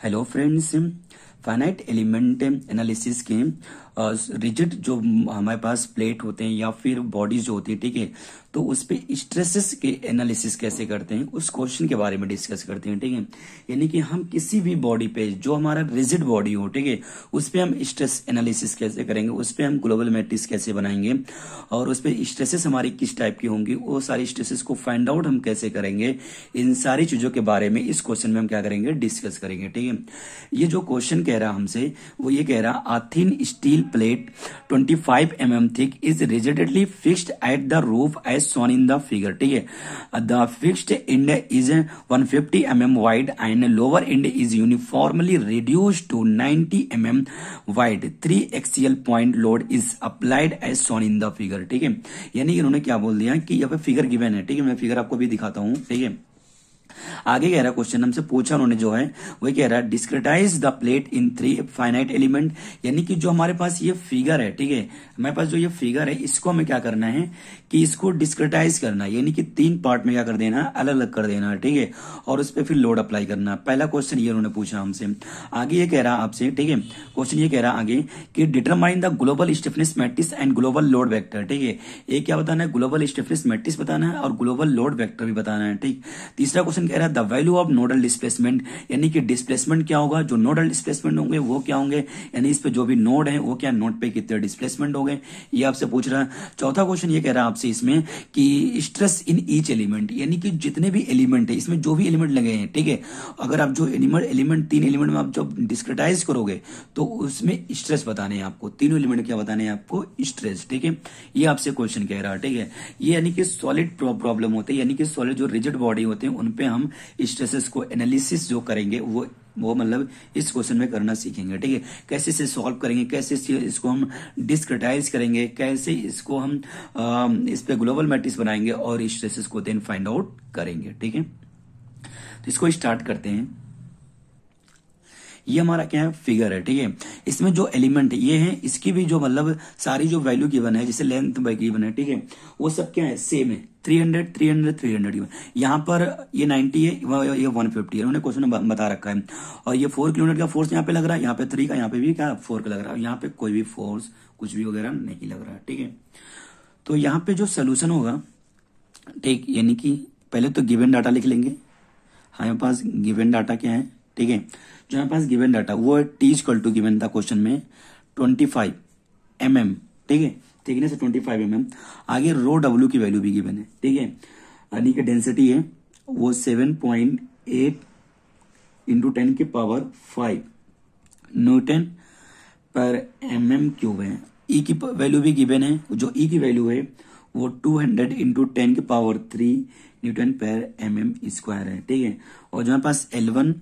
Hello friends, finite element analysis के rigid जो हमारे पास प्लेट होते हैं या फिर बॉडीज जो होती है, ठीक है, तो उस पे स्ट्रेसेस के एनालिसिस कैसे करते हैं उस क्वेश्चन के बारे में डिस्कस करते हैं। ठीक है, यानी कि हम किसी भी बॉडी पे जो हमारा रिजिड बॉडी हो, ठीक है, उस पे हम स्ट्रेस एनालिसिस कैसे करेंगे, उस पे हम ग्लोबल मैट्रिक्स कैसे बनाएंगे और उस पे स्ट्रेसेस हमारी किस टाइप की होंगी, वो सारी स्ट्रेसेस को फाइंड आउट हम कैसे करेंगे, इन सारी चीजों के बारे में इस क्वेश्चन में हम क्या करेंगे, डिस्कस करेंगे। ठीक है, ये जो क्वेश्चन कह रहा हमसे वो ये कह रहा a thin steel plate 25 mm thick is rigidly fixed at the roof as shown in the figure। ठीक है, the fixed end is 150 mm wide and lower end is uniformly reduced to 90 mm wide। 3 axial point load is applied as shown in the figure। ठीक है, यानी इन्होंने क्या बोल दिया कि यहाँ पे फिगर गिवन है। ठीक है, मैं फिगर आपको भी दिखाता हूँ। ठीक है, आगे कह रहा क्वेश्चन हमसे पूछा उन्होंने जो है वही कह रहा है discretize the plate in 3 finite element. यानी कि जो हमारे पास ये फिगर है, ठीक है, हमारे पास जो ये फिगर है इसको हमें क्या करना है कि इसको डिस्क्रिटाइज करना है, यानी कि 3 पार्ट में क्या कर देना है, अलग अलग कर देना है। ठीक है, और उस पर फिर लोड अप्लाई करना है। पहला क्वेश्चन ये उन्होंने पूछा हमसे। आगे ये कह रहा आपसे, ठीक है, क्वेश्चन ये कह रहा आगे कि determine the global stiffness matrix and global load vector. ठीक है, एक क्या बताना है, ग्लोबल स्टिफनेस मैट्रिक्स बताना है और ग्लोबल लोड वेक्टर भी बताना है। ठीक, तीसरा क्वेश्चन कह रहा है the value of nodal displacement, यानी कि डिस्प्लेसमेंट क्या होगा, जो नोडल डिस्प्लेसमेंट होंगे वो क्या होंगे, यानी इस पे जो भी नोड है वो क्या नोड पे कितने डिस्प्लेसमेंट हो गए, ये आपसे पूछ रहा है। चौथा क्वेश्चन ये कह रहा है आपसे इसमें कि स्ट्रेस इन ईच एलिमेंट, यानी कि जितने भी एलिमेंट है इसमें जो भी एलिमेंट लगे हैं, ठीक है, अगर आप जो एलिमेंट 3 एलिमेंट में आप जब डिस्क्रिटाइज करोगे तो उसमें स्ट्रेस बताने हैं आपको, तीनों एलिमेंट क्या बताने हैं आपको, स्ट्रेस। ठीक है, ये आपसे क्वेश्चन कह रहा है। ठीक है, ये यानी कि सॉलिड प्रॉब्लम होते हैं, यानी कि सॉलिड जो रिजिड बॉडी होते हैं उनपे हम स्ट्रेसेस को एनालिसिस जो करेंगे वो मतलब इस क्वेश्चन में करना सीखेंगे। ठीक है, कैसे इसे सॉल्व करेंगे, कैसे इसको हम डिस्क्रिटाइज करेंगे, कैसे इसको हम इस पे ग्लोबल मैट्रिक्स बनाएंगे और स्ट्रेसेस को देन फाइंड आउट करेंगे। ठीक है, तो इसको स्टार्ट करते हैं। ये हमारा क्या है, फिगर है। ठीक है, इसमें जो एलिमेंट ये है इसकी भी जो मतलब सारी जो वैल्यू गिवन है, जैसे लेंथ बाई गिवन है, ठीक है, वो सब क्या है, सेम है। 300 300 300 गिवन, यहाँ पर ये 90 है, ये 150 है, उन्होंने क्वेश्चन में बता रखा है। और ये 4 किलोमीटर का फोर्स यहाँ पे लग रहा है, यहाँ पे 3 का, यहाँ पे भी क्या 4 का लग रहा है, यहाँ पे कोई भी फोर्स कुछ भी वगैरह नहीं लग रहा है। ठीक है, तो यहाँ पे जो सोल्यूशन होगा, ठीक, यानी कि पहले तो गिवन डाटा लिख लेंगे। हमारे पास गिवन डाटा क्या है, ठीक है, जो हमारे पास गिवन डाटा वो है टी इक्वल टू गिवन था क्वेश्चन में 25 mm। ठीक है, थिकनेस है 25 mm। आगे रो डब्ल्यू की वैल्यू भी गिवन है। ठीक है, यानी कि डेंसिटी है वो 7.8 इंटू 10 की पावर 5 न्यूटन पर mm क्यूब है। ई की वैल्यू भी गिवन है, जो ई की वैल्यू है वो 200 इंटू 10 की पावर 3 न्यूटन पर mm स्क्वायर है। ठीक है, और जो हमारे पास L1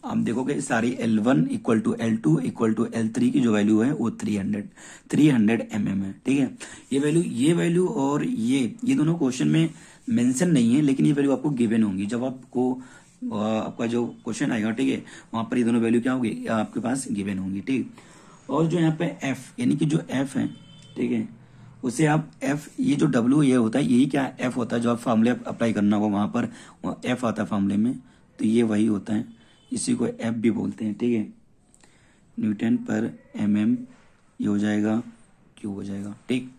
आप देखोगे सारी L1 equal to L2 equal to L3 की जो वैल्यू है वो 300 mm है। ठीक है, ये वैल्यू और ये दोनों क्वेश्चन में मेंशन नहीं है, लेकिन ये वैल्यू आपको गिवन होंगी जब आपको आपका जो क्वेश्चन आएगा। ठीक है, वहां पर ये दोनों वैल्यू क्या होगी, आपके पास गिवन होंगी। ठीक, और जो यहाँ पे F, यानी कि जो F है, ठीक है, उसे आप F, ये जो W ये होता है, यही क्या F होता है, जो आप फॉर्मूले अप्लाई करना होगा वहां पर F आता है फॉर्मूले में, तो ये वही होता है, इसी को F भी बोलते हैं। ठीक है, न्यूटन पर mm ये हो जाएगा, क्यूब हो जाएगा। ठीक,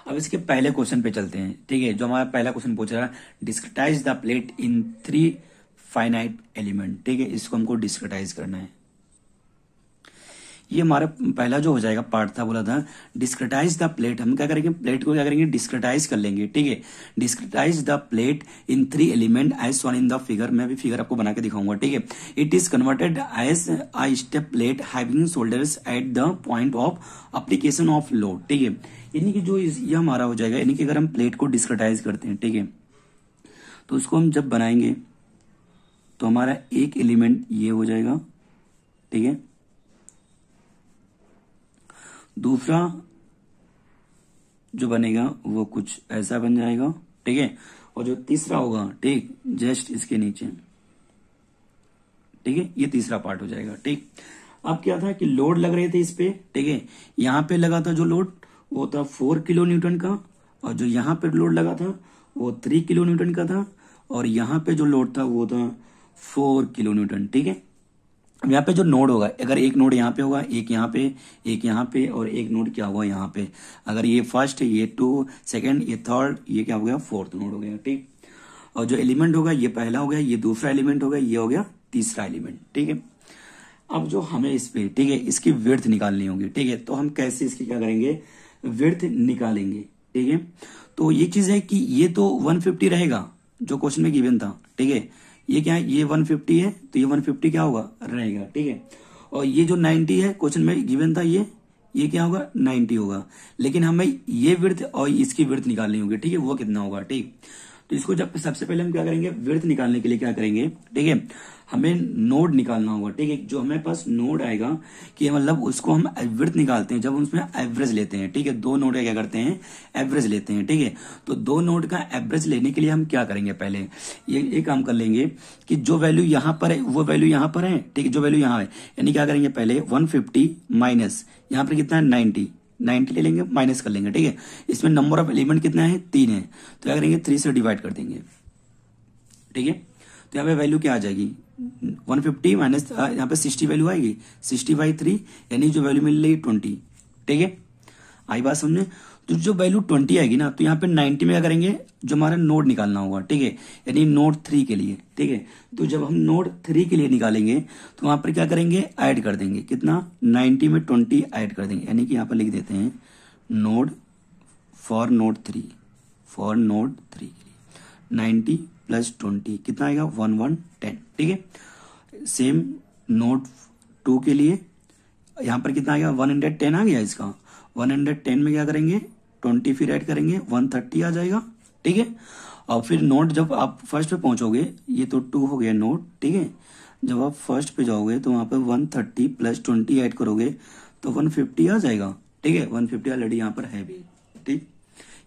अब इसके पहले क्वेश्चन पे चलते हैं। ठीक है, जो हमारा पहला क्वेश्चन पूछ रहा है discretize the plate in 3 finite element. ठीक है, इसको हमको डिस्क्रिटाइज करना है। ये हमारा पहला जो हो जाएगा पार्ट था, बोला था डिस्क्रिटाइज द प्लेट। हम क्या करेंगे, प्लेट को क्या करेंगे, डिस्क्रिटाइज कर लेंगे। ठीक है, discretize the plate in 3 element as shown in the figure. मैं भी फिगर आपको बना के दिखाऊंगा। ठीक है, it is converted as a step plate having shoulders at the point of application of load. ठीक है, यानी कि जो ये हमारा हो जाएगा, यानी कि अगर हम प्लेट को डिस्क्रिटाइज करते हैं, ठीक है, तो उसको हम जब बनाएंगे तो हमारा एक एलिमेंट ये हो जाएगा। ठीक है, दूसरा जो बनेगा वो कुछ ऐसा बन जाएगा। ठीक है, और जो तीसरा होगा, ठीक, जस्ट इसके नीचे, ठीक है, ये तीसरा पार्ट हो जाएगा। ठीक, अब क्या था कि लोड लग रहे थे इस पे। ठीक है, यहां पे लगा था जो लोड वो था 4 किलो न्यूटन का, और जो यहां पे लोड लगा था वो 3 किलो न्यूटन का था, और यहां पे जो लोड था वो था 4 किलो न्यूटन। ठीक है, अब यहाँ पे जो नोड होगा, अगर एक नोड यहाँ पे होगा, एक यहाँ पे, एक यहाँ पे, और एक नोड क्या होगा यहाँ पे, अगर ये फर्स्ट, ये 2 सेकंड, ये थर्ड, ये क्या हो गया, फोर्थ नोड हो गया, ठीक। और जो एलिमेंट होगा ये पहला हो गया, ये दूसरा एलिमेंट होगा, ये हो गया तीसरा एलिमेंट, ठीक है। अब जो हमें इस पे, ठीक है, इसकी विड्थ निकालनी होगी, ठीक है। तो हम कैसे इसकी क्या करेंगे, विड्थ निकालेंगे, ठीक है। तो ये चीज है कि ये तो 150 रहेगा जो क्वेश्चन में गिवन था, ठीक है। ये क्या है, ये 150 है, तो ये 150 क्या होगा, रहेगा, ठीक है। और ये जो 90 है क्वेश्चन में गिवन था, ये क्या होगा, 90 होगा। लेकिन हमें ये विड्थ और इसकी विड्थ निकालनी होगी, ठीक है, वो कितना होगा, ठीक। तो इसको जब सबसे पहले हम क्या करेंगे, विड्थ निकालने के लिए क्या करेंगे, ठीक है, हमें नोड निकालना होगा, ठीक है। जो हमारे पास नोड आएगा कि मतलब उसको हम विड्थ निकालते हैं जब हम उसमें एवरेज लेते हैं, ठीक है। दो नोड का क्या करते हैं, एवरेज लेते हैं, ठीक है। तो दो नोड का एवरेज लेने के लिए हम क्या करेंगे, पहले ये काम कर लेंगे कि जो वैल्यू यहां पर है वो वैल्यू यहां पर है, ठीक है, जो वैल्यू यहां है, यानी क्या करेंगे, पहले 150 माइनस यहां पर कितना है, 90 ले लेंगे, माइनस कर लेंगे, ठीक है। इसमें नंबर ऑफ एलिमेंट कितना है, 3 है, तो क्या करेंगे, 3 से डिवाइड कर देंगे, ठीक है। तो यहाँ पे वैल्यू क्या आ जाएगी, 150 माइनस यहाँ पे 60 वैल्यू आएगी, 60/3, यानी जो वैल्यू मिल रही 20, ठीक है। आई बात समझे। तो जो वैल्यू 20 आएगी ना, तो यहाँ पे 90 में क्या करेंगे, जो हमारा नोड निकालना होगा, ठीक है, यानी नोड 3 के लिए, ठीक है। तो जब हम नोड 3 के लिए निकालेंगे तो वहां पर क्या करेंगे, ऐड कर देंगे, कितना, 90 में 20 ऐड कर देंगे, यानी कि यहाँ पर लिख देते हैं node for node 3, for node 3 के लिए 90 प्लस 20 कितना आएगा, 1110, ठीक है। सेम नोड 2 के लिए यहां पर कितना आएगा, 110 आ गया इसका, 110 में क्या करेंगे, 20 फिर ऐड करेंगे, 130 आ जाएगा, ठीक है। और फिर नोड जब आप फर्स्ट पे पहुंचोगे, ये तो 2 हो गया नोड, ठीक है। जब आप फर्स्ट पे जाओगे तो वहां पे 130 प्लस 20 ऐड करोगे तो 150 आ जाएगा, ठीक है। 150 ऑलरेडी यहाँ पर है भी, ठीक।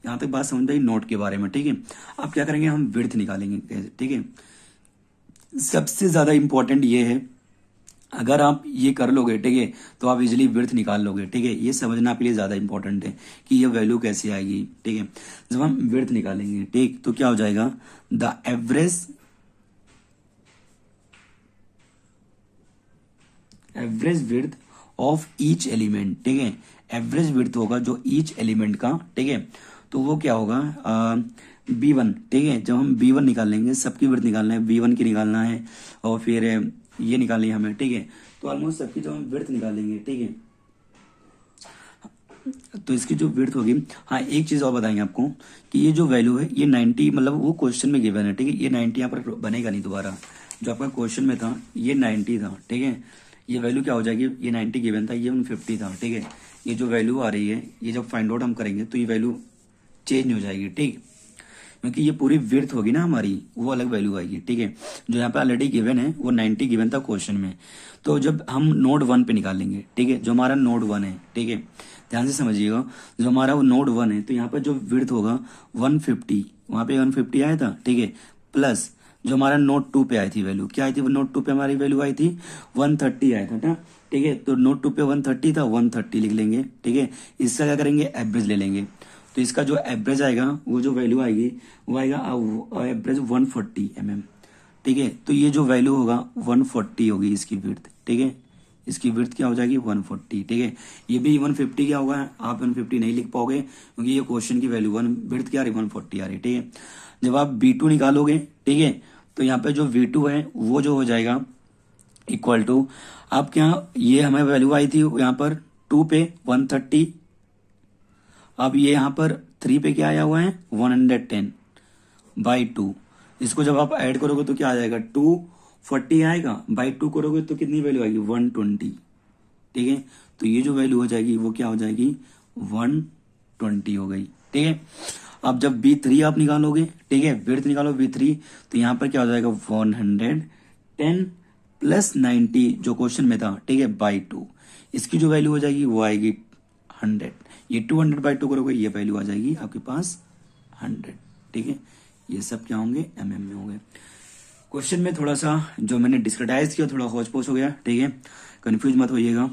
यहां तक बात समझ आई नोट के बारे में, ठीक है। अब क्या करेंगे, हम विड्थ निकालेंगे, ठीक है। सबसे ज्यादा इंपॉर्टेंट ये है, अगर आप ये कर लोगे, ठीक है, तो आप इजिली विड्थ निकाल लोगे, ठीक है। ये समझना आपके लिए ज्यादा इंपॉर्टेंट है कि ये वैल्यू कैसे आएगी, ठीक है। जब हम विड्थ निकालेंगे, ठीक, तो क्या हो जाएगा, the average width of each element, ठीक है। एवरेज विड्थ होगा जो ईच एलिमेंट का, ठीक है। तो वो क्या होगा, B1, ठीक है। जब हम B1 निकालेंगे, सबकी विड्थ निकालना है, B1 की निकालना है, और फिर ये निकालनी है हमें, ठीक है। तो ऑलमोस्ट सबकी जब हम विड्थ निकालेंगे, ठीक है, तो इसकी जो विड्थ होगी, हाँ एक चीज और बताएंगे आपको कि ये जो वैल्यू है ये 90, मतलब वो क्वेश्चन में गिवन है, ठीक है। ये 90 यहाँ पर बनेगा नहीं दोबारा, जो आपका क्वेश्चन में था ये 90 था, ठीक है। ये वैल्यू क्या हो जाएगी, ये 90 गिवन था, ये 150 था, ठीक है। ये जो वैल्यू आ रही है, ये जब फाइंड आउट हम करेंगे तो ये वैल्यू चेंज हो जाएगी, ठीक, क्योंकि ये पूरी विड्थ होगी ना हमारी, वो अलग वैल्यू आएगी, ठीक है। जो यहाँ पे ऑलरेडी गिवन है वो 90 गिवन था क्वेश्चन में। तो जब हम नोड 1 पे निकालेंगे, ठीक है, जो हमारा नोड 1 है, ठीक है, ध्यान से समझिएगा, जो हमारा वो नोड 1 है, तो यहाँ पे जो विड्थ होगा 150, वहां पे 150 आया था, ठीक है, प्लस जो हमारा नोड 2 पे आई थी वैल्यू, क्या आई थी, नोड 2 पे हमारी वैल्यू आई थी 130 आया था, ठीक है। तो नोड 2 पे 130 था, 130 लिख लेंगे, ठीक है। इसका क्या करेंगे, एवरेज ले लेंगे, तो इसका जो एवरेज आएगा, वो जो वैल्यू आएगी वो आएगा एवरेज 140 mm, ठीक है। तो ये जो वैल्यू होगा 140 होगी इसकी विड्थ, ठीक है। इसकी विड्थ क्या हो जाएगी, 140, ठीक है। ये भी 150 क्या होगा, आप 150 नहीं लिख पाओगे क्योंकि ये क्वेश्चन की वैल्यू विड्थ क्या आ रही, 140 आ रही, ठीक है। जब आप B2 निकालोगे, ठीक है, तो यहाँ पे जो V2 है वो जो हो जाएगा इक्वल टू, आप क्या, ये हमें वैल्यू आई थी यहाँ पर 2 पे 130, अब ये यहां पर 3 पे क्या आया हुआ है, 110/2। इसको जब आप ऐड करोगे तो क्या आ जाएगा, 240 आएगा, बाई 2 करोगे तो कितनी वैल्यू आएगी, 120, ठीक है। तो ये जो वैल्यू हो जाएगी वो क्या हो जाएगी, 120 हो गई, ठीक है। अब जब B3 आप निकालोगे, ठीक है, विड्थ निकालो B3, तो यहां पर क्या हो जाएगा, 110 प्लस 90 जो क्वेश्चन में था, ठीक है, बाई 2। इसकी जो वैल्यू हो जाएगी वो आएगी 100, ये 200/2 करोगे, ये वैल्यू आ जाएगी आपके पास 100, ठीक है। ये सब क्या होंगे, mm में होंगे। क्वेश्चन में थोड़ा सा जो मैंने डिस्क्रिटाइज किया थोड़ा होच पोच हो गया, ठीक है, कंफ्यूज मत होइएगा।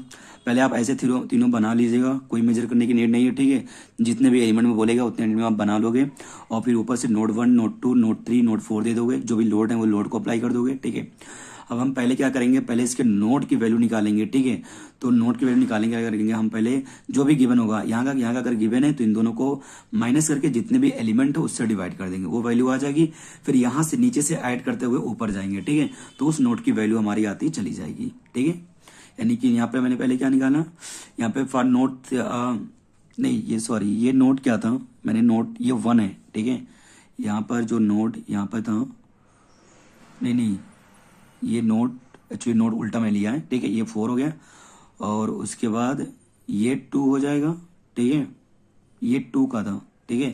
पहले आप ऐसे तीनों बना लीजिएगा, कोई मेजर करने की नीड नहीं है, ठीक है। जितने भी एलिमेंट में बोलेगा उतने एलिमेंट में आप बना लोगे, और फिर ऊपर से नोड 1, नोड 2, नोड 3, नोड 4 दे दोगे, जो भी लोड है वो लोड को अप्लाई कर दोगे, ठीक है। अब हम पहले क्या करेंगे, पहले इसके नोड की वैल्यू निकालेंगे, ठीक है। तो नोड की वैल्यू निकालेंगे, क्या करेंगे हम पहले जो भी गिवन होगा, यहाँ का अगर गिवन है तो इन दोनों को माइनस करके जितने भी एलिमेंट है उससे डिवाइड कर देंगे, वो वैल्यू आ जाएगी। फिर यहाँ से नीचे से ऐड करते हुए ऊपर जाएंगे, ठीक है। तो उस नोड की वैल्यू हमारी आती चली जाएगी, ठीक है। यानी कि यहाँ पे मैंने पहले क्या निकाला, यहाँ पे फॉर नोट नहीं, ये सॉरी, ये नोट क्या था, मैंने नोट ये 1 है, ठीक है। यहाँ पर जो नोट यहाँ पर था, नहीं, ये नोट एक्चुअली नोट उल्टा में लिया है, ठीक है। ये 4 हो गया और उसके बाद ये 2 हो जाएगा, ठीक है। ये 2 का था, ठीक है।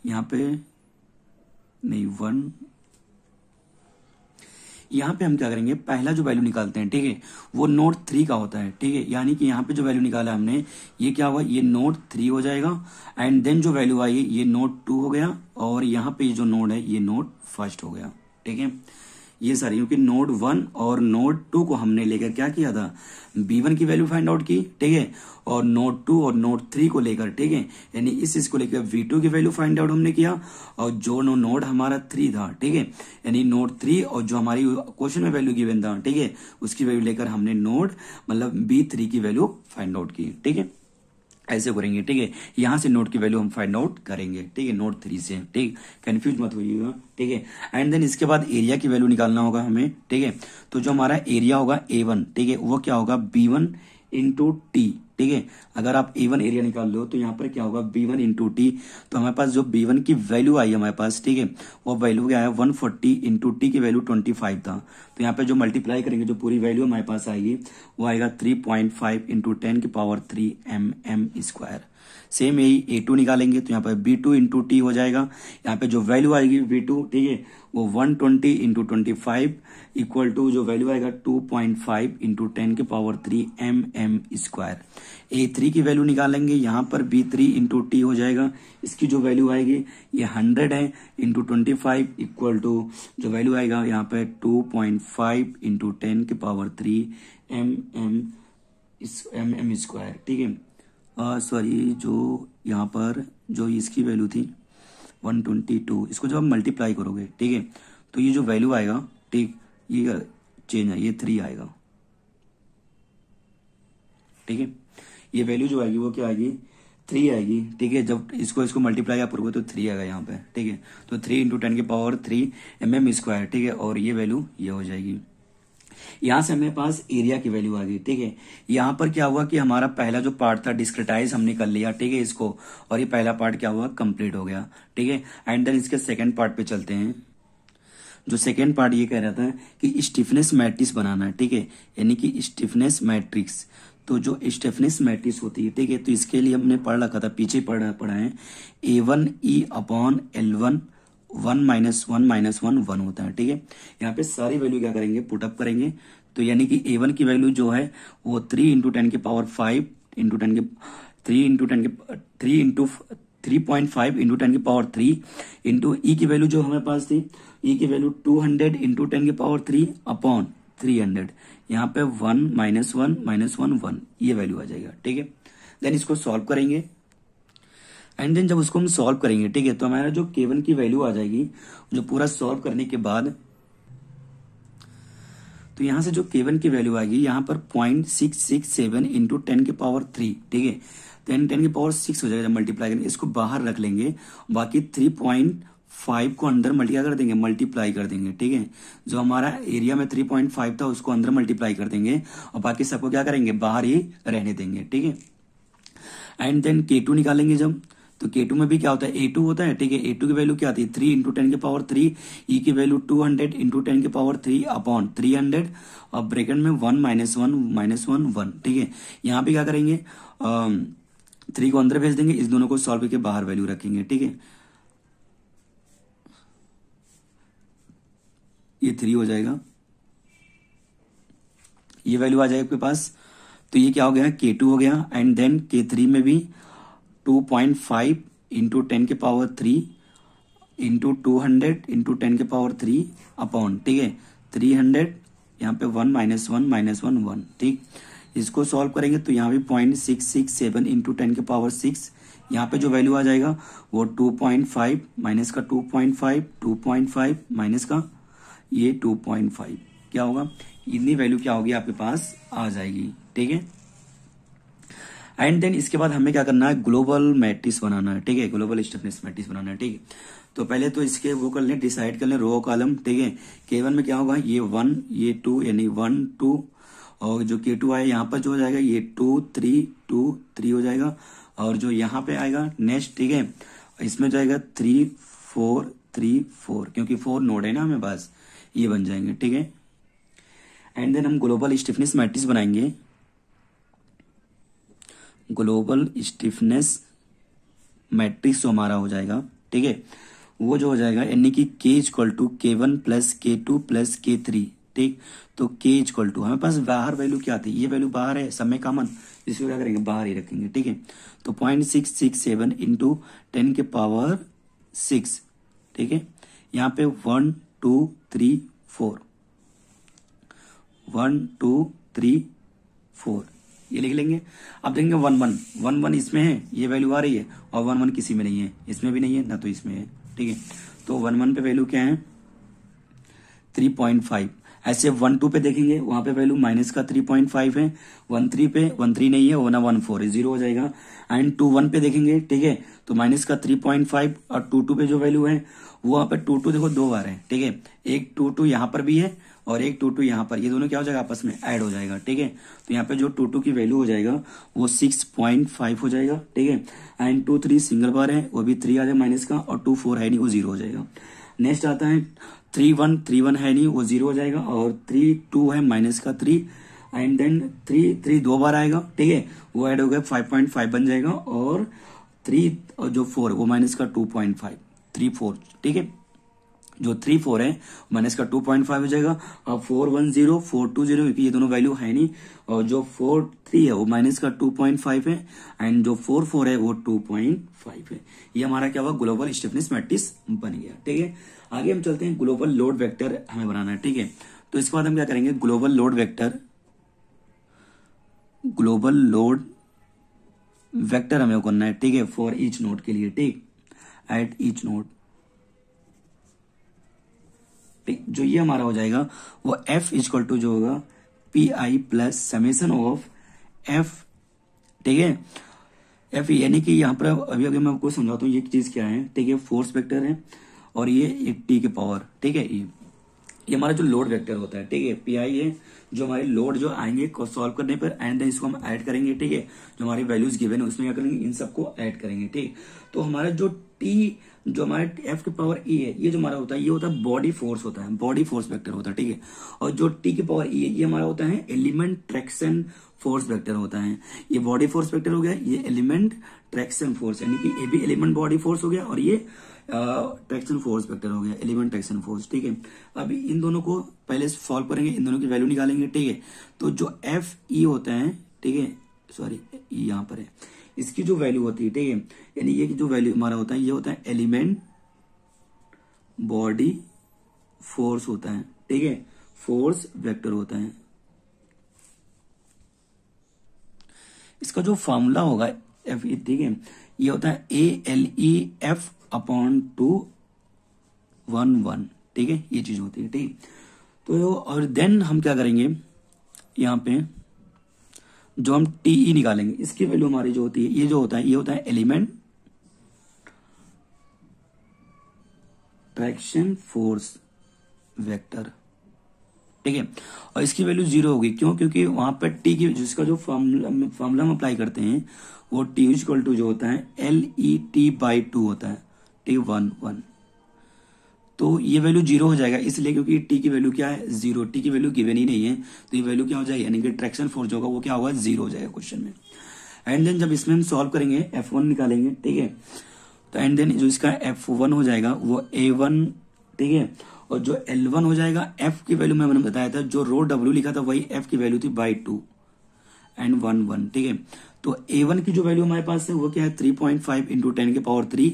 यहाँ पे नहीं 1, यहाँ पे हम क्या करेंगे, पहला जो वैल्यू निकालते हैं, ठीक है, वो नोड 3 का होता है, ठीक है। यानी कि यहाँ पे जो वैल्यू निकाला हमने, ये क्या हुआ, ये नोड 3 हो जाएगा। एंड देन जो वैल्यू आई ये नोड 2 हो गया और यहाँ पे जो नोड है ये नोड फर्स्ट हो गया, ठीक है। ये सारी, क्योंकि नोड 1 और नोड 2 को हमने लेकर क्या किया था, B1 की वैल्यू फाइंड आउट की, ठीक है। और नोड 2 और नोड 3 को लेकर, ठीक है, यानी इसको लेकर V2 की वैल्यू फाइंड आउट हमने किया। और जो नोड हमारा 3 था, ठीक है, यानी नोड 3 और जो हमारी क्वेश्चन में वैल्यू गिवन था, ठीक है, उसकी वैल्यू लेकर हमने नोड मतलब B3 की वैल्यू फाइंड आउट की, ठीक है। ऐसे करेंगे, ठीक है। यहां से नोड की वैल्यू हम फाइंड आउट करेंगे, ठीक है, नोड 3 से, ठीक, कंफ्यूज मत होइएगा, ठीक है। एंड देन इसके बाद एरिया की वैल्यू निकालना होगा हमें, ठीक है। तो जो हमारा एरिया होगा A1, ठीक है, वो क्या होगा B1 इंटू टी, ठीक है। अगर आप A1 एरिया निकाल लो तो यहाँ पर क्या होगा B1 इंटू टी। तो हमारे पास जो B1 की वैल्यू आई है हमारे पास, ठीक है, वो वैल्यू क्या है 140 इंटू टी की वैल्यू 25 था। तो यहाँ पे जो मल्टीप्लाई करेंगे जो पूरी वैल्यू हमारे पास आएगी वो आएगा 3.5 इंटू 10 की पावर 3 mm²। सेम यही A2 निकालेंगे तो यहाँ पर B2 इंटू टी हो जाएगा। यहाँ पे जो वैल्यू आएगी V2, ठीक है, वो 120 इंटू 25 इक्वल टू जो वैल्यू आएगा 2.5 इंटू 10 के पावर 3 mm²। A3 की वैल्यू निकालेंगे, यहाँ पर B3 इंटू टी हो जाएगा। इसकी जो वैल्यू आएगी ये 100 है इंटू 25 इक्वल टू जो वैल्यू आएगा यहाँ पे 2.5 इंटू 10 के पावर 3 mm², ठीक है। सॉरी, जो यहाँ पर जो इसकी वैल्यू थी 122, इसको जब आप मल्टीप्लाई करोगे, ठीक है, तो ये जो वैल्यू आएगा, ठीक, ये चेंज है, ये 3 आएगा, ठीक है। ये वैल्यू जो आएगी वो क्या आएगी 3 आएगी, ठीक है। जब इसको मल्टीप्लाई आप करोगे तो 3 आएगा यहाँ पे, ठीक है। तो 3 इंटू 10 के पावर 3 mm², ठीक है। और ये वैल्यू ये हो जाएगी। यहां से हमारे पास एरिया की वैल्यू आ गई, ठीक है। यहां पर क्या हुआ कि हमारा पहला जो पार्ट था डिस्क्रिटाइज हमने कर लिया, ठीक है, इसको, और ये पहला पार्ट क्या हुआ कंप्लीट हो गया, ठीक है। एंड देन इसके सेकंड पार्ट पे चलते हैं। जो सेकंड पार्ट ये कह रहा था कि स्टिफनेस मैट्रिक्स बनाना है, ठीक है, यानी कि स्टिफनेस मैट्रिक्स। तो जो स्टिफनेस मैट्रिक्स होती है, ठीक है, तो इसके लिए हमने पढ़ रखा था, पीछे पढ़ा है A1E/L1 1 माइनस 1 माइनस 1 1 होता है, ठीक है। यहाँ पे सारी वैल्यू क्या करेंगे पुटअप करेंगे। तो यानी कि A1 की वैल्यू जो है वो 3 इंटू 10 के पावर 5 इंटू 10 के 3 इंटू 10 के 3 इंटू 3.5 इंटू 10 के पावर 3 इंटू ई की वैल्यू जो हमारे पास थी, ई की वैल्यू 200 इंटू 10 के पावर 3 अपॉन 300। यहाँ पे 1 माइनस 1 माइनस 1 1 ये वैल्यू आ जाएगा, ठीक है। देन इसको सॉल्व करेंगे। एंड देन जब उसको हम सॉल्व करेंगे, ठीक है, तो हमारा जो K1 की वैल्यू आ जाएगी, जो पूरा सॉल्व करने के बाद, तो यहां से जो K1 की वैल्यू आएगी यहाँ पर 0.667 इंटू 10 के पावर 3, ठीक है। 10 के पावर 6 हो जाएगा जब मल्टीप्लाई करेंगे, इसको बाहर रख लेंगे, बाकी 3.5 को अंदर मल्टीप्लाई कर देंगे, ठीक है। जो हमारा एरिया में 3.5 था उसको अंदर मल्टीप्लाई कर देंगे और बाकी सबको क्या करेंगे बाहर ही रहने देंगे, ठीक है। एंड देन K2 निकालेंगे जब, तो K2 में भी क्या होता है A2 होता है, ठीक है। A2 की वैल्यू क्या आती है 3 इंटू 10 के पावर 3, ई की वैल्यू 200 इंटू 10 के पावर 3 अपॉन 300 और ब्रैकेट में 1 माइनस 1 माइनस 1 1, ठीक है। यहाँ पे क्या करेंगे 3 को अंदर भेज देंगे, इस दोनों को सॉल्व करके बाहर वैल्यू रखेंगे, ठीक है। ये 3 हो जाएगा, ये वैल्यू आ जाएगा आपके पास। तो ये क्या हो गया K2 हो गया। एंड देन K3 में भी 2.5 इंटू 10 के पावर 3 इंटू 200 इंटू 10 के पावर 3 अपॉन, ठीक है, 300, यहाँ पे 1 माइनस 1 माइनस 1 1, ठीक। इसको सॉल्व करेंगे तो यहाँ भी 0.667 इंटू 10 के पावर 6, यहाँ पे जो वैल्यू आ जाएगा वो 2.5 माइनस का 2.5 2.5 माइनस का ये 2.5, क्या होगा, इतनी वैल्यू क्या होगी आपके पास आ जाएगी, ठीक है। एंड देन इसके बाद हमें क्या करना है, ग्लोबल मैट्रिक्स बनाना है, ठीक है, ग्लोबल स्टिफनेस मैट्रिक्स बनाना है, ठीक है। तो पहले तो इसके वो कर लें, डिसाइड कर लें रो कॉलम, ठीक है। K1 में क्या होगा, ये 1 ये 2 यानी 1 2, और जो K2 आया यहाँ पर जो हो जाएगा ये 2 3 हो जाएगा, और जो यहाँ पे आएगा नेक्स्ट, ठीक है, इसमें जाएगा 3 4 3 4, क्योंकि 4 नोड है ना हमें पास, ये बन जाएंगे, ठीक है। एंड देन हम ग्लोबल स्टिफनेस मैट्रिक्स बनाएंगे, ग्लोबल स्टिफनेस मैट्रिक्स जो हमारा हो जाएगा, ठीक है, वो जो हो जाएगा यानी कि K equal to K1 plus K2 plus K3, ठीक। तो K इक्वल टू हमें पास बाहर वैल्यू क्या आती है, ये वैल्यू बाहर है, सब में कॉमन, इसको क्या करेंगे, बाहर ही रखेंगे, ठीक है। तो 0.667 इंटू 10 के पावर 6, ठीक है। यहाँ पे 1 2 3 4 1 2 3 4 ये लिख लेंगे। अब देखेंगे 1 1 इसमें है, ये वैल्यू आ रही है, और 1 1 किसी में नहीं है, इसमें भी नहीं है ना तो इसमें है, ठीक है। तो 1 1 पे वैल्यू क्या है 3.5। ऐसे 1 2 पे देखेंगे, वहां पे वैल्यू माइनस का 3.5 है, 1 3 पे 1 3 नहीं है, वो ना 1 4 है, 0 हो जाएगा। एंड 2 1 पे देखेंगे, ठीक है, तो माइनस का 3.5, और 2 2 पे जो वैल्यू है वो वहां पे 2 2 देखो 2 बार है, ठीक है, एक 2 2 यहाँ पर भी है और एक 2 2 यहाँ पर, ये दोनों क्या हो जाएगा आपस में ऐड हो जाएगा, ठीक है। तो यहाँ पे जो 2 2 की वैल्यू हो जाएगा वो 6.5 हो जाएगा, ठीक है। एंड 2 3 सिंगल बार है, वो भी 3 आ जाएगा माइनस का, और 2 4 है नहीं, वो 0 हो जाएगा। नेक्स्ट आता है 3 1 है नहीं, वो 0 हो जाएगा, और 3 2 है माइनस का 3, एंड देन 3 3 दो बार आएगा, ठीक है, वो ऐड हो गया 5.5 बन जाएगा, और 3 और जो 4 वो माइनस का 2.5 3 4, ठीक है। जो 3 4 है माइनस का 2.5 हो जाएगा, और 4 1 0 4 2 0, क्योंकि ये दोनों वैल्यू है नहीं, और जो 4 3 है वो माइनस का 2.5 है, एंड जो 4 4 है वो 2.5 है। ये हमारा क्या हुआ, ग्लोबल स्टिफनेस मैट्रिक्स बन गया, ठीक है। आगे हम चलते हैं, ग्लोबल लोड वेक्टर हमें बनाना है, ठीक है। तो इसके बाद हम क्या करेंगे, ग्लोबल लोड वेक्टर हमें करना है, ठीक है, फॉर ईच नोड के लिए, ठीक, एट ईच नोड, ठीक। जो ये हमारा हो जाएगा वो F इक्वल टू जो होगा PI plus summation of F, ठीक है। F यानी कि यहाँ पर अभी अगर मैं आपको समझाता हूँ ये चीज क्या है, ठीक है, फोर्स वेक्टर है, और ये एक T के पावर, ठीक है, ये हमारा जो लोड वेक्टर होता है, ठीक है, PI है, जो हमारे लोड जो आएंगे को सॉल्व करने पर, एंड देन इसको हम ऐड करेंगे, ठीक है, जो हमारी वैल्यूज गिवन है उसमें क्या करेंगे, इन सबको ऐड करेंगे, ठीक। तो हमारा जो T जो हमारे F के पावर E है, ये जो हमारा होता है, ये होता है बॉडी फोर्स होता है, बॉडी फोर्स वेक्टर होता है, ठीक है। और जो T के पावर E है, ये हमारा होता है एलिमेंट ट्रैक्शन फोर्स वेक्टर होता है। ये बॉडी फोर्स वेक्टर हो गया, ये एलिमेंट ट्रैक्शन फोर्स, यानी कि ये भी एलिमेंट बॉडी फोर्स हो गया, और ये ट्रैक्शन फोर्स वेक्टर हो गया, एलिमेंट ट्रैक्शन फोर्स, ठीक है। अभी इन दोनों को पहले सॉल्व करेंगे, इन दोनों की वैल्यू निकालेंगे, ठीक है। तो जो FE होता है, ठीक है, सॉरी यहाँ पर है, इसकी जो वैल्यू होती है, ठीक है, यानी ये जो वैल्यू हमारा होता है, ये होता है एलिमेंट बॉडी फोर्स होता है, ठीक है, फोर्स वेक्टर होता है। इसका जो फॉर्मूला होगा FE, ठीक है, ये होता है ALEF अपॉन 211, ठीक है, ये चीज होती है, ठीक। तो और देन हम क्या करेंगे, यहाँ पे जो हम TE निकालेंगे, इसकी वैल्यू हमारी जो होती है, ये जो होता है, ये होता है एलिमेंट ट्रैक्शन फोर्स वेक्टर, ठीक है, और इसकी वैल्यू 0 होगी, क्यों, क्योंकि वहां पर T की जिसका जो फॉर्मूला हम अप्लाई करते हैं वो T इक्वल टू जो होता है LET/2 होता है, T 1 1, तो ये वैल्यू 0 हो जाएगा, इसलिए क्योंकि T की वैल्यू क्या है 0, T की वैल्यू गिवन ही नहीं है, तो ये वैल्यू क्या हो जाएगी, यानी कि ट्रैक्शन फोर्स जो होगा वो क्या होगा 0 हो जाएगा क्वेश्चन में। एंड देन जब इसमें हम सॉल्व करेंगे F1 निकालेंगे, ठीक है, तो एंड देन जो इसका F1 हो जाएगा वो A1, ठीक है, और जो L1 हो जाएगा, F की वैल्यू मैंने बताया था, जो रो W लिखा था वही F की वैल्यू थी बाई 2 एंड 1 1, ठीक है। तो A1 की जो वैल्यू हमारे पास है वो क्या है 3.5 इंटू 10 के पावर 3,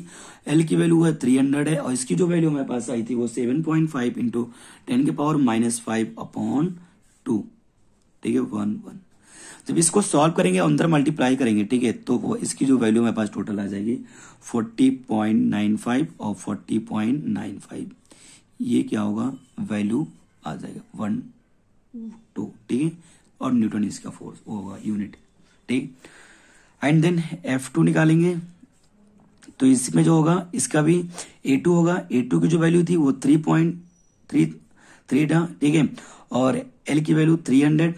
L की वैल्यू है 300 है, और इसकी जो वैल्यू हमारे पास आई थी वो 7.5 इंटू 10 के पावर -5 अपॉन 2, ठीक है, 1 1। जब इसको सॉल्व करेंगे अंदर मल्टीप्लाई करेंगे, ठीक है, तो वो इसकी जो वैल्यू हमारे पास टोटल आ जाएगी 40.95 और 40.95, ये क्या होगा वैल्यू आ जाएगा 1 2, ठीक है, और न्यूटन इसका फोर्स वो होगा यूनिट, ठीक। एंड देन F2 निकालेंगे, तो इसमें जो होगा इसका भी A2 होगा, A2 की जो वैल्यू थी वो 3.33 था, ठीक है, और L की वैल्यू 300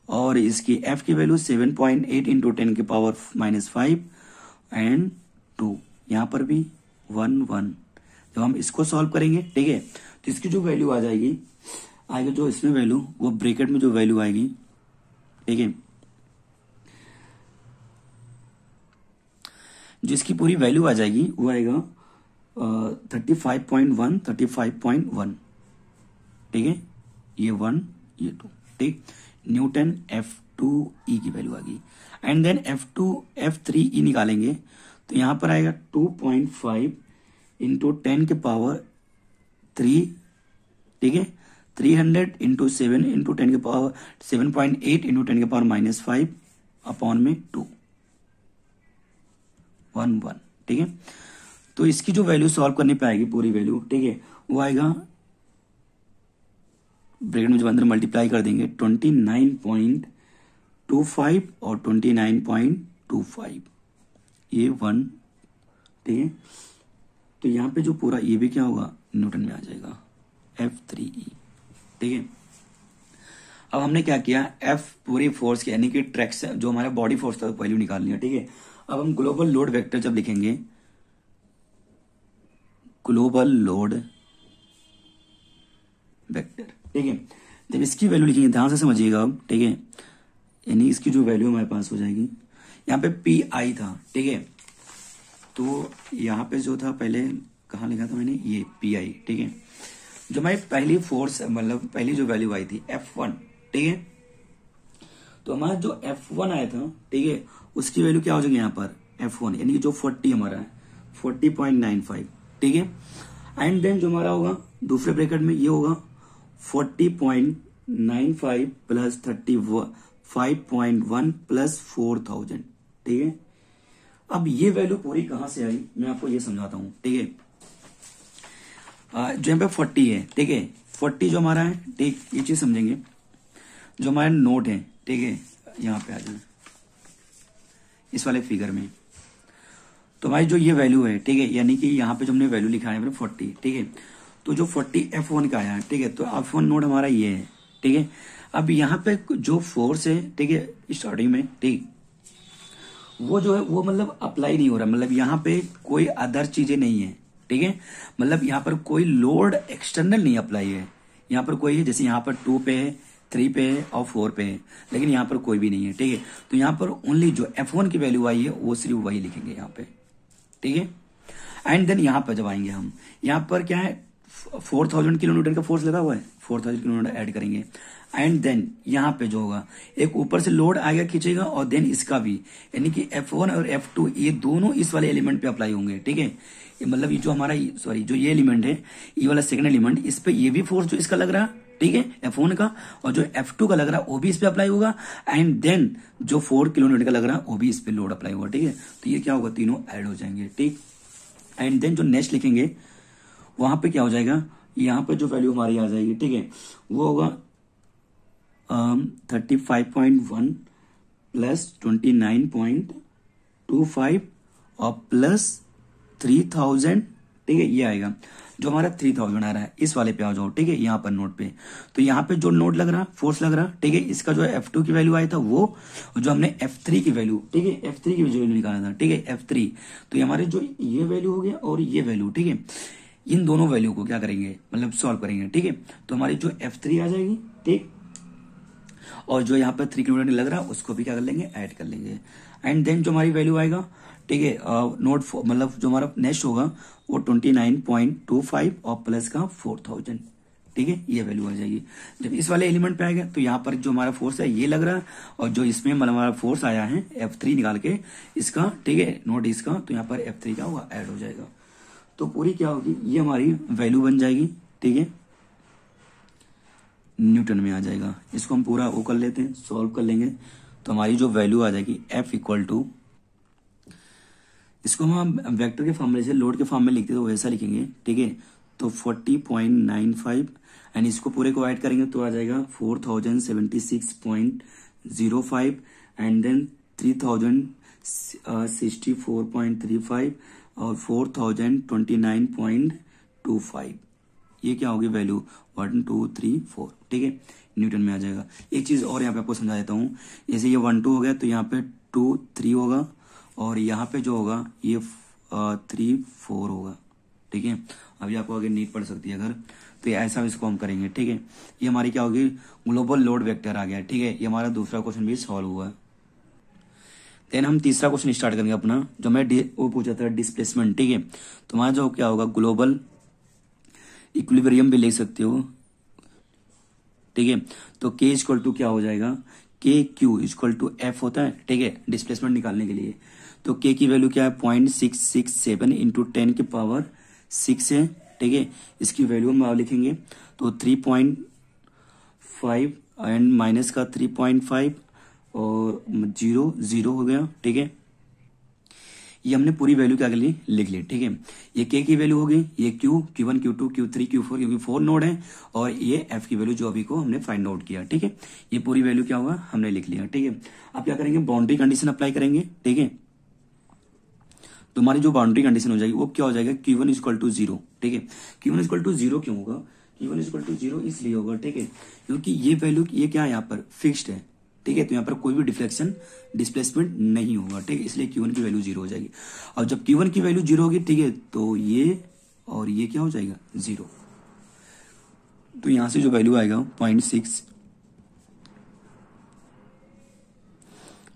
और इसकी F की वैल्यू 7.8 इंटू 10 के पावर -5 एंड 2, यहां पर भी 1 1। जब हम इसको सॉल्व करेंगे, ठीक है, तो इसकी जो वैल्यू आ जाएगी, आएगा जो इसमें वैल्यू, वो ब्रैकेट में जो वैल्यू आएगी, ठीक है, जिसकी पूरी वैल्यू आ जाएगी वो आएगा 35.1 35.1, ठीक है, ये 1 ये 2, ठीक, न्यूटन F2E की वैल्यू आ गई। एंड देन F3E निकालेंगे, तो यहां पर आएगा 2.5 इंटू 10 के पावर 3, ठीक है, 300 इंटू 7 इंटू 10 के पावर 7.8 इंटू 10 के पावर -5 अपॉन में 2 1 1, ठीक है। तो इसकी जो वैल्यू सॉल्व करने पे आएगी पूरी वैल्यू, ठीक है, वो आएगा ब्रैकेट में जब अंदर मल्टीप्लाई कर देंगे 29.25 और 29.25, ये 1, ठीक है। तो यहां पे जो पूरा ये भी क्या होगा, न्यूटन में आ जाएगा F3E, ठीक है। अब हमने क्या किया, F पूरी फोर्स की यानी कि ट्रैक्शन जो हमारा बॉडी फोर्स था वैल्यू निकाल लिया, ठीक है। अब हम ग्लोबल लोड वेक्टर जब लिखेंगे, ग्लोबल लोड वेक्टर, ठीक है, जब इसकी वैल्यू लिखेंगे ध्यान से समझिएगा अब, ठीक है, यानी इसकी जो वैल्यू हमारे पास हो जाएगी, यहाँ पे PI था, ठीक है, तो यहाँ पे जो था पहले कहाँ लिखा था मैंने, ये PI, ठीक है। जो हमारी पहली फोर्स मतलब पहली जो वैल्यू आई थी F1, ठीक है, तो हमारा जो F1 आया था, ठीक है, उसकी वैल्यू क्या हो जाएगी यहाँ पर F1 यानी कि जो 40 हमारा है 40.95, ठीक है। एंड देन जो हमारा होगा दूसरे ब्रैकेट में ये होगा 40.95 प्लस 35.1 प्लस 4000, ठीक है। अब ये वैल्यू पूरी कहां से आई मैं आपको ये समझाता हूं, ठीक है। जो यहाँ पे 40 है, ठीक है, 40 जो हमारा है, ठीक, ये चीज समझेंगे, जो हमारा नोट है, ठीक है, यहाँ पे आ जाए इस वाले फिगर में, तो भाई जो ये वैल्यू है, ठीक है, यानी कि यहाँ पे जो हमने वैल्यू लिखा है 40, ठीक है, तो जो 40 F1 का आया है, ठीक है, तो F1 नोट हमारा ये है, ठीक है। अब यहाँ पे जो फोर्स है, ठीक है, स्टार्टिंग में, ठीक, वो जो है वो मतलब अप्लाई नहीं हो रहा, मतलब यहाँ पे कोई अदर चीजें नहीं है, ठीक है, मतलब यहाँ पर कोई लोड एक्सटर्नल नहीं अप्लाई है, यहाँ पर कोई है, जैसे यहाँ पर 2 पे है, 3 पे है और 4 पे है, लेकिन यहाँ पर कोई भी नहीं है, ठीक है। तो यहाँ पर ओनली जो F1 की वैल्यू आई है वो सिर्फ वही लिखेंगे यहाँ पे, ठीक है। एंड देन यहाँ पर जब आएंगे हम, यहाँ पर क्या है 4000 किलोन्यूटन का फोर्स लगा हुआ है, 4000 किलोन्यूटन ऐड करेंगे। एंड देन यहाँ पे जो होगा एक ऊपर से लोड आएगा खींचेगा, और देन इसका भी, यानी कि F1 और F2 ये दोनों इस वाले एलिमेंट पे अप्लाई होंगे, ठीक है। मतलब ये जो हमारा सॉरी जो ये एलिमेंट है, ये वाला सेकंड एलिमेंट, इस पे ये भी फोर्स जो इसका लग रहा है, ठीक है, F1 का, और जो F2 का लग रहा है वो भी इस पे अप्लाई होगा। एंड देन जो 4 किलोन्यूटन का लग रहा है वो भी इस पे लोड अप्लाई होगा, ठीक है। तो ये क्या होगा, तीनों ऐड हो जाएंगे, ठीक। एंड देन जो नेक्स्ट लिखेंगे वहां पे क्या हो जाएगा, यहाँ पे जो वैल्यू हमारी आ जाएगी, ठीक है, वो होगा 35.1 प्लस 29.25 और प्लस 3000, ठीक है, ये आएगा जो हमारा 3000 आ रहा है, इस वाले पे आ जाओ, ठीक है, यहाँ पर नोट पे। तो यहाँ पे जो नोट लग रहा फोर्स लग रहा, ठीक है, इसका जो F2 की वैल्यू आया था वो, जो हमने F3 की वैल्यू, ठीक है, F3 की वैल्यू निकाला था, ठीक है, F3, तो ये हमारे जो ये वैल्यू हो गया और ये वैल्यू, ठीक है, इन दोनों वैल्यू को क्या करेंगे मतलब सॉल्व करेंगे, ठीक है। तो हमारी जो F3 आ जाएगी, ठीक, और जो यहाँ पर 3 किलोमीटर लग रहा है उसको भी क्या कर लेंगे, ऐड कर लेंगे। एंड देन जो हमारी वैल्यू आएगा, ठीक है, नोट मतलब जो हमारा नेक्स्ट होगा वो 29.25 और प्लस का 4000, ठीक है, ये वैल्यू आ जाएगी। जब इस वाले एलिमेंट पे आएगा तो यहाँ पर जो हमारा फोर्स है ये लग रहा है, और जो इसमें मतलब हमारा फोर्स आया है F3 निकाल के इसका, ठीक है, नोट इसका, तो यहाँ पर F3 का हुआ ऐड हो जाएगा। तो पूरी क्या होगी, ये हमारी वैल्यू बन जाएगी, ठीक है, न्यूटन में आ जाएगा। इसको हम पूरा वो कर लेते हैं, सॉल्व कर लेंगे, तो हमारी जो वैल्यू आ जाएगी F इक्वल टू, इसको हम वेक्टर के फॉर्म में, जैसे लोड के फॉर्म में लिखते तो वैसा लिखेंगे, ठीक है, तो 40.95 एंड इसको पूरे को ऐड करेंगे तो आ जाएगा 4076.05 एंड देन 3064.35 और 4029.25। ये क्या होगी वैल्यू 1 2 3 4, ठीक है, न्यूटन में आ जाएगा। एक चीज और यहाँ पे आपको समझा देता हूँ, जैसे ये 1 2 हो गया तो यहाँ पे 2 3 होगा और यहाँ पे जो होगा ये 3 4 होगा, ठीक है। अभी आपको आगे नीट पड़ सकती है अगर, तो ऐसा इसको हम करेंगे, ठीक है। ये हमारी क्या होगी ग्लोबल लोड वेक्टर आ गया, ठीक है। ये हमारा दूसरा क्वेश्चन भी सॉल्व हुआ है। देन हम तीसरा क्वेश्चन स्टार्ट करेंगे अपना, जो मैं वो पूछा था डिस्प्लेसमेंट, ठीक है। तो हमारा जो क्या होगा ग्लोबल इक्विलिब्रियम भी ले सकते हो, ठीक है। तो K इक्वल टू क्या हो जाएगा, के क्यू इक्वल टू एफ होता है, ठीक है, डिस्प्लेसमेंट निकालने के लिए। तो K की वैल्यू क्या है 0.667 इंटू 10 की पावर 6 है, ठीक है। इसकी वैल्यू हम लिखेंगे तो 3.5 एंड माइनस का 3.5 और 0 0 हो गया, ठीक है। ये हमने पूरी वैल्यू क्या कर ली, लिख ली, ठीक है। ये K की वैल्यू हो गई, ये Q1 Q2 Q3 Q4 क्योंकि 4 नोड है, और ये F की वैल्यू जो अभी को हमने फाइंड आउट किया, ठीक है। ये पूरी वैल्यू क्या होगा हमने लिख लिया, ठीक है। अब क्या करेंगे बाउंड्री कंडीशन अप्लाई करेंगे, ठीक है। तुम्हारी जो बाउंड्री कंडीशन हो जाएगी वो क्या हो जाएगा Q1 इक्वल टू 0, ठीक है। Q1 इक्वल टू 0 क्यों होगा, Q1 इक्वल टू 0 इसलिए होगा, ठीक है, क्योंकि ये वैल्यू ये क्या है यहाँ पर फिक्स्ड है, ठीक है। तो यहाँ पर कोई भी डिफ्लेक्शन डिस्प्लेसमेंट नहीं होगा, ठीक है, इसलिए Q1 की वैल्यू 0 हो जाएगी। और जब Q1 की वैल्यू 0 होगी, ठीक है, तो ये और ये क्या हो जाएगा 0। तो यहां से जो वैल्यू आएगा 0.6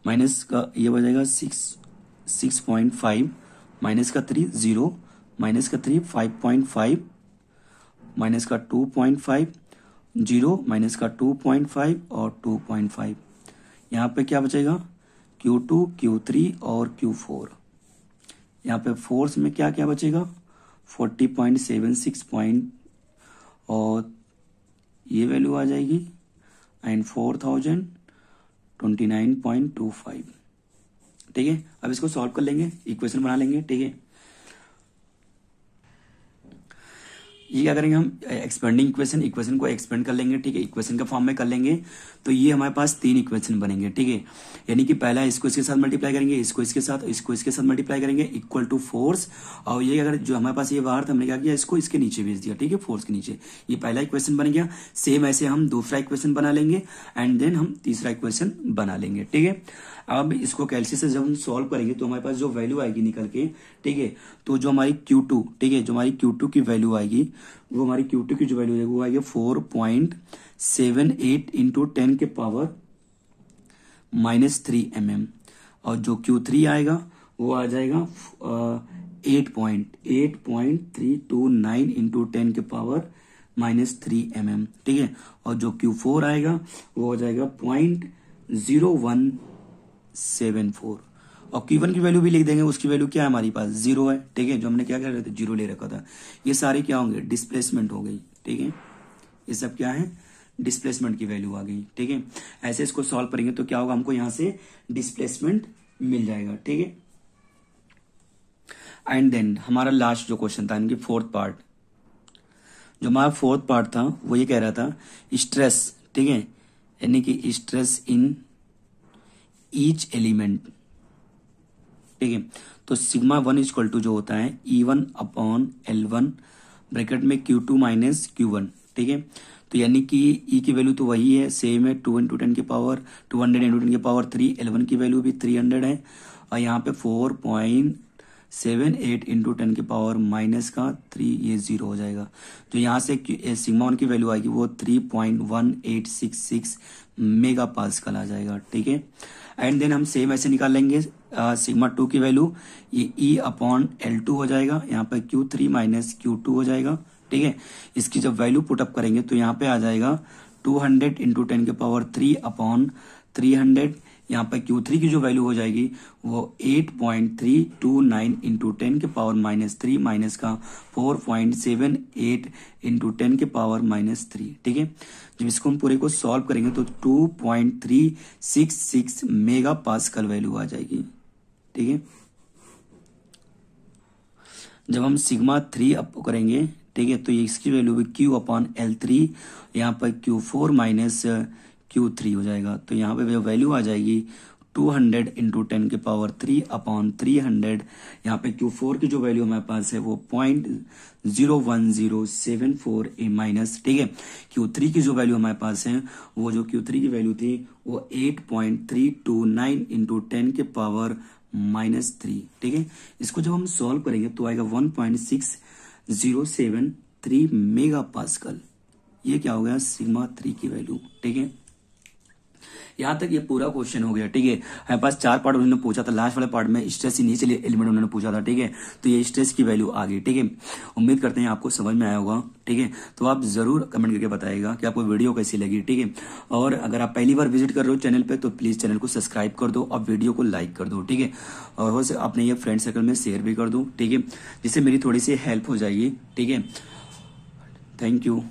माइनस का ये हो जाएगा 6.5 माइनस का 3 0 माइनस का 3 5.5 माइनस का 2.5 0 माइनस का 2.5 और 2.5। यहाँ पे क्या बचेगा Q2 Q3 और Q4। यहाँ पे फोर्स में क्या क्या बचेगा 40.76 पॉइंट और ये वैल्यू आ जाएगी एंड 4029.25, ठीक है। अब इसको सॉल्व कर लेंगे, इक्वेशन बना लेंगे, ठीक है। ये क्या करेंगे हम एक्सपेंडिंग इक्वेशन को एक्सपेंड कर लेंगे, ठीक है, इक्वेशन के फॉर्म में कर लेंगे। तो ये हमारे पास 3 इक्वेशन बनेंगे, ठीक है। यानी कि पहला इसको इसके साथ मल्टीप्लाई करेंगे, इसको इसके साथ मल्टीप्लाई करेंगे इक्वल टू फोर्स। और ये अगर जो हमारे पास ये बाहर था हमने क्या किया इसको इसके नीचे भेज दिया, ठीक है, फोर्स के नीचे। ये पहला इक्वेशन बन गया। सेम ऐसे हम दूसरा इक्वेशन बना लेंगे एंड देन हम तीसरा इक्वेशन बना लेंगे, ठीक है। अब इसको कैलसी से जब हम सॉल्व करेंगे तो हमारे पास जो वैल्यू आएगी निकल के, ठीक है, तो जो हमारी Q2, ठीक है, जो हमारी Q2 की वैल्यू आएगी वो हमारी Q2 की जो वैल्यू आएगी वो आएगी 4.78 इंटू 10 के पावर -3 mm। और जो Q3 आएगा वो आ जाएगा 8.329 इंटू 10 के पावर -3 mm, ठीक है। और जो Q4 आएगा वो हो जाएगा 0.0174। और Q1 की वैल्यू भी लिख देंगे, उसकी वैल्यू क्या है हमारी पास 0 है, ठीक है, जो हमने क्या कर रहे थे 0 ले रखा था। ये सारे क्या होंगे डिस्प्लेसमेंट हो गई, ठीक है, ये सब क्या है डिस्प्लेसमेंट की वैल्यू आ गई, ठीक है। ऐसे इसको सॉल्व करेंगे तो क्या होगा हमको यहां से डिस्प्लेसमेंट मिल जाएगा, ठीक है। एंड देन हमारा लास्ट जो क्वेश्चन था इनकी फोर्थ पार्ट, जो हमारा फोर्थ पार्ट था वो ये कह रहा था स्ट्रेस, ठीक है, यानी कि स्ट्रेस इन ईच एलिमेंट, ठीक है। तो सिग्मा 1 इक्वल टू जो होता है E1 अपॉन L1 ब्रैकेट में Q2 माइनस Q1, ठीक है। तो यानी कि E की वैल्यू तो वही है, सेम है 2 इंटू 10 की पावर 200 इंटू 10 की पावर 3। L1 की वैल्यू भी 300 है और यहाँ पे 4.78 इंटू 10 की पावर माइनस का 3, ये 0 हो जाएगा। तो यहाँ से सिग्मा 1 की वैल्यू आएगी वो 3.1866 मेगा पास्कल आ जाएगा, ठीक है। एंड देन हम सेम ऐसे निकाल लेंगे सिग्मा 2 की वैल्यू, ये E अपॉन L2 हो जाएगा, यहाँ पे Q3 माइनस Q2 हो जाएगा, ठीक है। इसकी जब वैल्यू पुटअप करेंगे तो यहाँ पे आ जाएगा 200 इंटू 10 के पावर 3 अपॉन 300। यहाँ पे Q3 की जो वैल्यू हो जाएगी वो 8.329 इंटू 10 के पावर -3 माइनस का 4.78 इंटू 10 के पावर -3, ठीक है। जब इसको हम पूरे को सॉल्व करेंगे तो 2.366 मेगा पास्कल वैल्यू आ जाएगी, ठीक है। जब हम सिग्मा 3 अप करेंगे, ठीक है। तो ये इसकी वैल्यू भी Q/L3, यहाँ पर Q4 माइनस Q3 हो जाएगा। तो यहाँ पे वैल्यू आ जाएगी 200 इंटू 10⁻3/300। यहाँ पे Q4 की जो वैल्यू हमारे पास है वो 0.01074 माइनस, ठीक है। Q3 की जो वैल्यू हमारे पास है, वो जो Q3 की वैल्यू थी वो 8.329 इंटू 10⁻⁻3, ठीक है। इसको जब हम सॉल्व करेंगे तो आएगा 1.6073 मेगा पास्कल। ये क्या हो गया, सिग्मा 3 की वैल्यू, ठीक है। यहां तक ये पूरा क्वेश्चन हो गया, ठीक है। हमारे पास 4 पार्ट उन्होंने पूछा था, लास्ट वाले पार्ट में स्ट्रेस इनिशियल एलिमेंट उन्होंने पूछा था, ठीक है। तो ये स्ट्रेस की वैल्यू आ गई, ठीक है। उम्मीद करते हैं आपको समझ में आया होगा, ठीक है। तो आप जरूर कमेंट करके बताइएगा कि आपको वीडियो कैसी लगी, ठीक है। और अगर आप पहली बार विजिट कर रहे हो चैनल पे तो प्लीज चैनल को सब्सक्राइब कर दो और वीडियो को लाइक कर दो, ठीक है। और हो सके अपने ये फ्रेंड सर्कल में शेयर भी कर दो, ठीक है, जिससे मेरी थोड़ी सी हेल्प हो जाएगी, ठीक है। Thank you.